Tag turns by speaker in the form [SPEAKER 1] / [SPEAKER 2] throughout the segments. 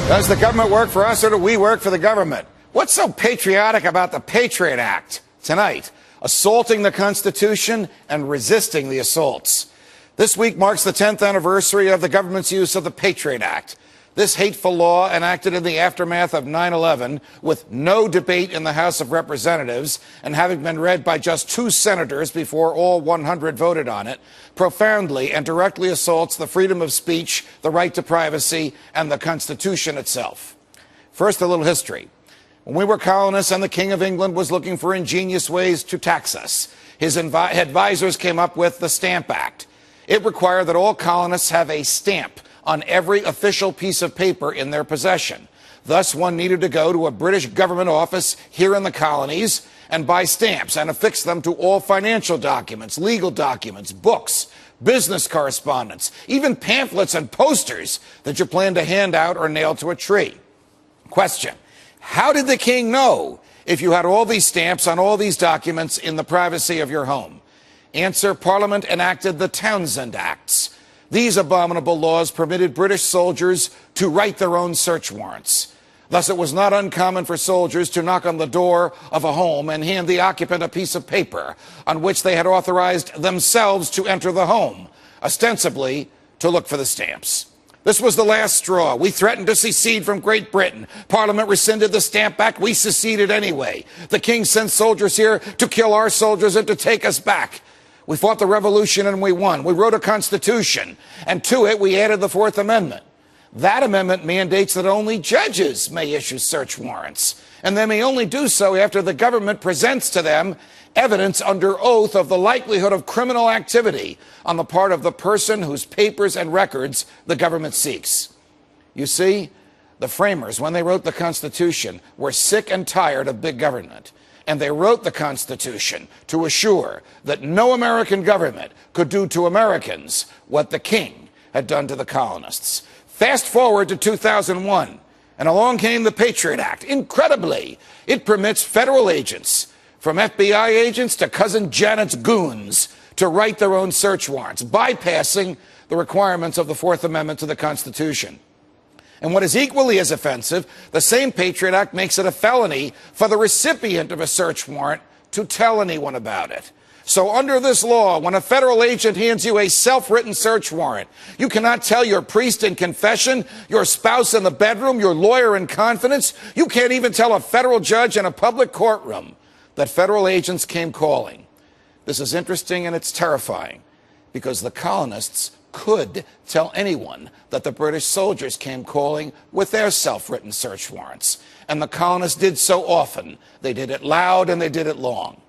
[SPEAKER 1] Does the government work for us or do we work for the government? What's so patriotic about the Patriot Act? Tonight, assaulting the Constitution and resisting the assaults. This week marks the 10th anniversary of the government's use of the Patriot Act. This hateful law, enacted in the aftermath of 9/11 with no debate in the House of Representatives and having been read by just 2 senators before all 100 voted on it, profoundly and directly assaults the freedom of speech, the right to privacy, and the Constitution itself. First, a little history. When we were colonists and the King of England was looking for ingenious ways to tax us, his advisors came up with the Stamp Act. It required that all colonists have a stamp on every official piece of paper in their possession. Thus, one needed to go to a British government office here in the colonies and buy stamps and affix them to all financial documents, legal documents, books, business correspondence, even pamphlets and posters that you plan to hand out or nail to a tree. Question: how did the king know if you had all these stamps on all these documents in the privacy of your home? Answer: Parliament enacted the Townshend Acts. These abominable laws permitted British soldiers to write their own search warrants. Thus, it was not uncommon for soldiers to knock on the door of a home and hand the occupant a piece of paper on which they had authorized themselves to enter the home, ostensibly to look for the stamps. This was the last straw. We threatened to secede from Great Britain. Parliament rescinded the Stamp Act. We seceded anyway. The king sent soldiers here to kill our soldiers and to take us back. We fought the revolution and we won. We wrote a constitution, and to it we added the 4th Amendment. That amendment mandates that only judges may issue search warrants, and they may only do so after the government presents to them evidence under oath of the likelihood of criminal activity on the part of the person whose papers and records the government seeks. You see, the framers, when they wrote the Constitution, were sick and tired of big government. And they wrote the Constitution to assure that no American government could do to Americans what the king had done to the colonists. Fast forward to 2001, and along came the Patriot Act. Incredibly, it permits federal agents, from FBI agents to Cousin Janet's goons, to write their own search warrants, bypassing the requirements of the 4th Amendment to the Constitution. And what is equally as offensive, the same Patriot Act makes it a felony for the recipient of a search warrant to tell anyone about it. So under this law, when a federal agent hands you a self-written search warrant, you cannot tell your priest in confession, your spouse in the bedroom, your lawyer in confidence. You can't even tell a federal judge in a public courtroom that federal agents came calling. This is interesting and it's terrifying, because the colonists could tell anyone that the British soldiers came calling with their self-written search warrants. And the colonists did so often. They did it loud and they did it long.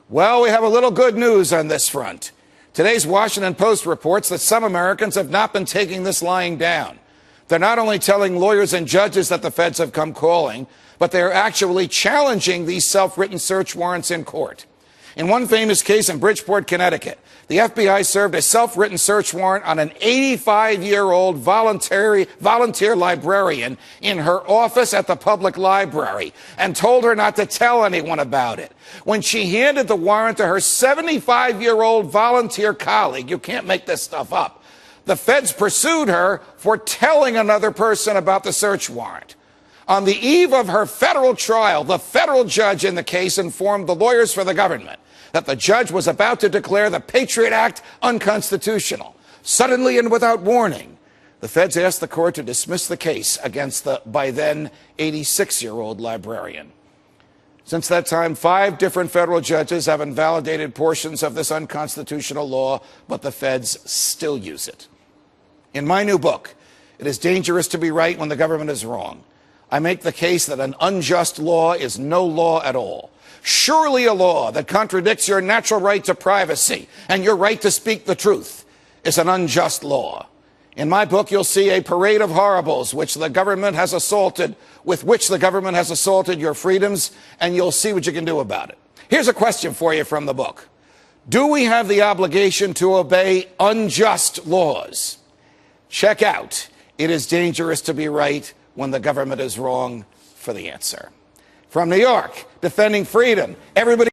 [SPEAKER 1] Well, we have a little good news on this front. Today's Washington Post reports that some Americans have not been taking this lying down. They're not only telling lawyers and judges that the feds have come calling, but they're actually challenging these self-written search warrants in court. In one famous case in Bridgeport, Connecticut, the FBI served a self-written search warrant on an 85-year-old volunteer librarian in her office at the public library and told her not to tell anyone about it. When she handed the warrant to her 75-year-old volunteer colleague, you can't make this stuff up, the feds pursued her for telling another person about the search warrant. On the eve of her federal trial, the federal judge in the case informed the lawyers for the government that the judge was about to declare the Patriot Act unconstitutional. Suddenly and without warning, the feds asked the court to dismiss the case against the, by then, 86-year-old librarian. Since that time, 5 different federal judges have invalidated portions of this unconstitutional law, but the feds still use it. In my new book, It is Dangerous to Be Right When the Government is Wrong, I make the case that an unjust law is no law at all. Surely a law that contradicts your natural right to privacy and your right to speak the truth is an unjust law. In my book, you'll see a parade of horribles with which the government has assaulted your freedoms, and you'll see what you can do about it. Here's a question for you from the book. Do we have the obligation to obey unjust laws? Check out It is Dangerous to Be Right When the Government is Wrong for the answer. From New York, defending freedom, everybody